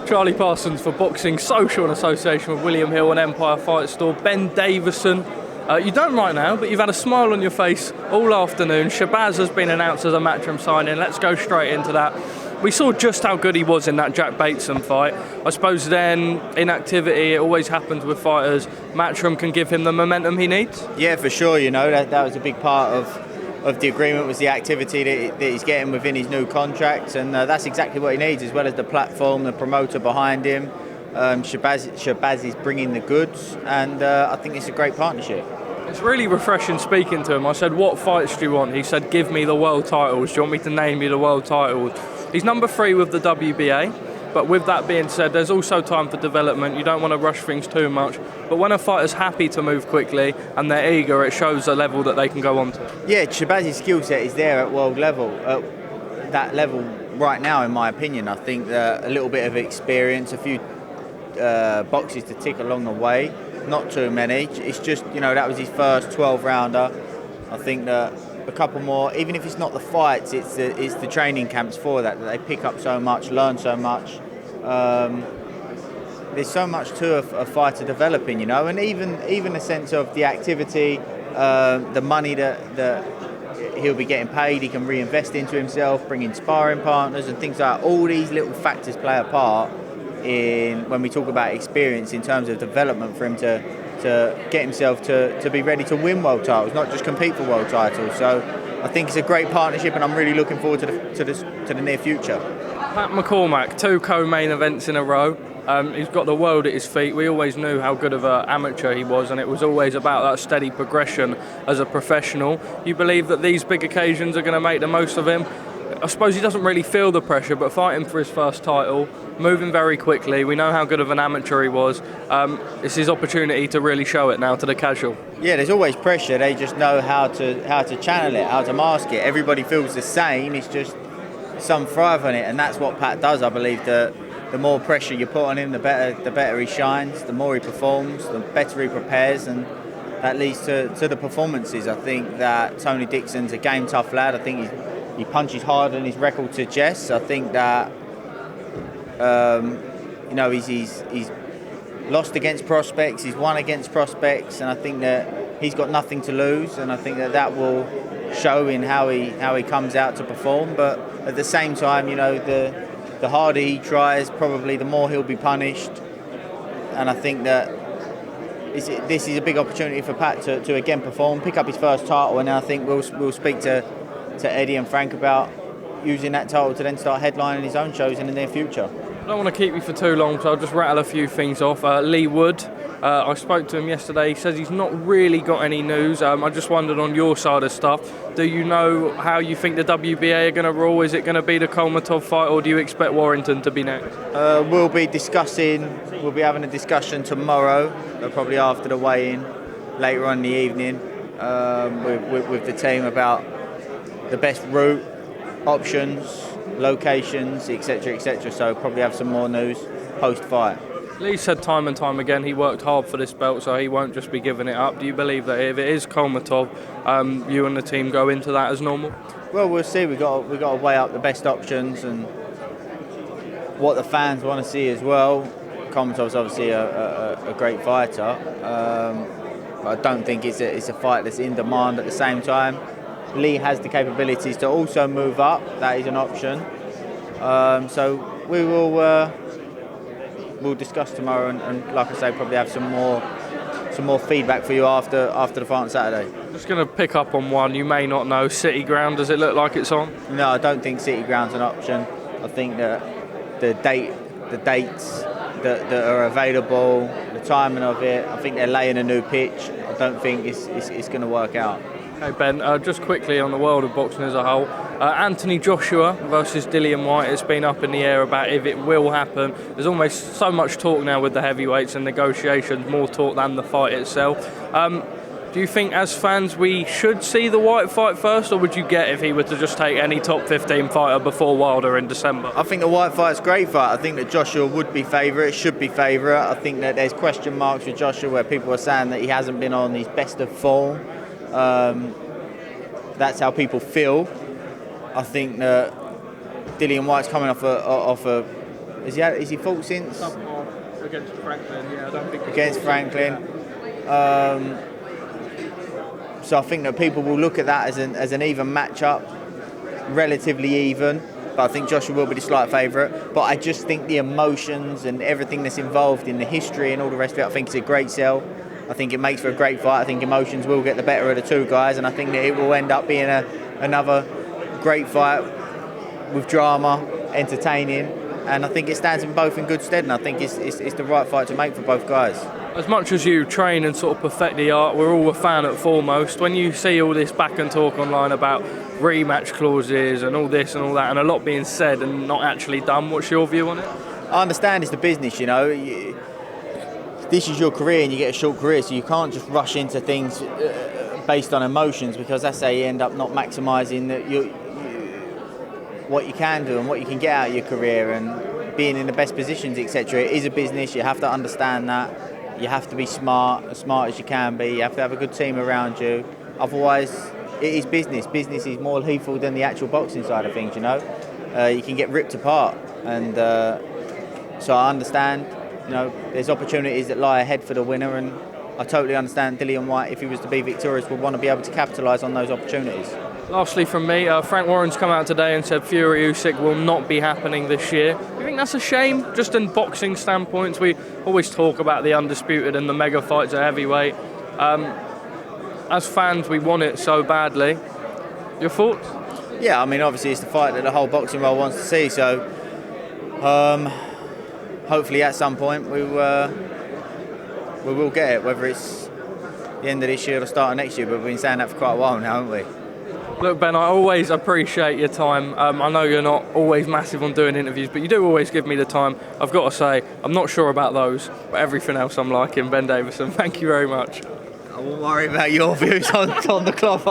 Charlie Parsons for Boxing Social in association with William Hill and Empire Fight Store. Ben Davison, you don't right now, but you've had a smile on your face all afternoon. Shabaz has been announced as a Matchroom signing. Let's go straight into that. We saw just how good he was in that Jack Bateson fight. I suppose then inactivity, it always happens with fighters. Matchroom can give him the momentum he needs. Yeah, for sure. You know, that was a big part of the agreement, was the activity that he's getting within his new contract, and that's exactly what he needs, as well as the platform, the promoter behind him. Shabaz is bringing the goods, and I think it's a great partnership. It's really refreshing speaking to him. I said, what fights do you want? He said, give me the world titles. Do you want me to name you the world titles? He's number 3 with the WBA. But with that being said, there's also time for development. You don't want to rush things too much. But when a fighter's happy to move quickly and they're eager, it shows the level that they can go on to. Yeah, Shabaz's skill set is there at world level. At that level right now, in my opinion, I think that a little bit of experience, a few boxes to tick along the way, not too many. It's just, you know, that was his first 12-rounder. I think that a couple more, even if it's not the fights, it's the training camps for that they pick up so much, learn so much. There's so much to a fighter developing, you know, and even a sense of the activity, the money that he'll be getting paid, he can reinvest into himself, bring in sparring partners and things like that. All these little factors play a part in when we talk about experience in terms of development for him to get himself to be ready to win world titles, not just compete for world titles. So I think it's a great partnership, and I'm really looking forward to the near future. Pat McCormack, 2 co-main events in a row. He's got the world at his feet. We always knew how good of an amateur he was, and it was always about that steady progression as a professional. You believe that these big occasions are going to make the most of him? I suppose he doesn't really feel the pressure, but fighting for his first title, moving very quickly. We know how good of an amateur he was. It's his opportunity to really show it now to the casual. Yeah, there's always pressure. They just know how to channel it, how to mask it. Everybody feels the same. It's just some thrive on it, and that's what Pat does. I believe that the more pressure you put on him, the better he shines, the more he performs, the better he prepares, and that leads to the performances. I think that Tony Dixon's a game tough lad. I think he punches harder than his record suggests. I think that you know, he's lost against prospects, he's won against prospects, and I think that he's got nothing to lose, and I think that will show in how he comes out to perform. But at the same time, you know, the harder he tries, probably the more he'll be punished. And I think that this is a big opportunity for Pat to again perform, pick up his first title, and I think we'll speak to Eddie and Frank about using that title to then start headlining his own shows in the near future. I don't want to keep you for too long, so I'll just rattle a few things off. Leigh Wood, I spoke to him yesterday. He says he's not really got any news. I just wondered on your side of stuff, do you know how you think the WBA are going to rule? Is it going to be the Kolmatov fight, or do you expect Warrington to be next? We'll be having a discussion tomorrow, probably after the weigh-in, later on in the evening, with the team about the best route, options, locations, etc., etc. So probably have some more news post-fight. Leigh said time and time again he worked hard for this belt, so he won't just be giving it up. Do you believe that if it is Kolmatov, you and the team go into that as normal? Well, we'll see. We've got to weigh up the best options and what the fans want to see as well. Kolmatov's obviously a great fighter, but I don't think it's a fight that's in demand at the same time. Leigh has the capabilities to also move up. That is an option. So we will we'll discuss tomorrow, and like I say, probably have some more feedback for you after the fight on Saturday. Just going to pick up on one you may not know. City Ground, does it look like it's on? No, I don't think City Ground's an option. I think that the dates that are available, the timing of it, I think they're laying a new pitch. I don't think it's going to work out. Okay, Ben, just quickly on the world of boxing as a whole, Anthony Joshua versus Dillian Whyte, it's been up in the air about if it will happen. There's almost so much talk now with the heavyweights and negotiations, more talk than the fight itself. Do Do you think as fans we should see the Whyte fight first, or would you get if he were to just take any top 15 fighter before Wilder in December? I think the Whyte fight's a great fight. I think that Joshua would be favourite, should be favourite. I think that there's question marks with Joshua where people are saying that he hasn't been on his best of form. That's how people feel. I think that Dillian Whyte's coming off a is he fought since? Against Franklin, yeah, I don't think against Franklin. So I think that people will look at that as an even matchup, relatively even. But I think Joshua will be the slight favourite. But I just think the emotions and everything that's involved in the history and all the rest of it, I think it's a great sell. I think it makes for a great fight. I think emotions will get the better of the two guys, and I think that it will end up being another great fight with drama, entertaining, and I think it stands them both in good stead, and I think it's the right fight to make for both guys. As much as you train and sort of perfect the art, we're all a fan at Foremost. When you see all this back and talk online about rematch clauses and all this and all that, and a lot being said and not actually done, what's your view on it? I understand it's the business, you know. This is your career and you get a short career, so you can't just rush into things based on emotions, because that's how you end up not maximising what you can do and what you can get out of your career and being in the best positions, etc. It is a business, you have to understand that. You have to be smart, as smart as you can be. You have to have a good team around you. Otherwise, it is business. Business is more lethal than the actual boxing side of things, you know. You can get ripped apart. And so I understand, you know, there's opportunities that lie ahead for the winner, and I totally understand Dillian Whyte, if he was to be victorious, would want to be able to capitalise on those opportunities. Lastly from me, Frank Warren's come out today and said Fury-Usyk will not be happening this year. Do you think that's a shame, just in boxing standpoints? We always talk about the undisputed and the mega fights at heavyweight. As fans, we want it so badly. Your thoughts? Yeah, I mean, obviously it's the fight that the whole boxing world wants to see, so hopefully at some point we will get it, whether it's the end of this year or the start of next year, but we've been saying that for quite a while now, haven't we? Look, Ben, I always appreciate your time. I know you're not always massive on doing interviews, but you do always give me the time. I've got to say, I'm not sure about those, but everything else I'm liking. Ben Davison, thank you very much. I won't worry about your views on the cloth.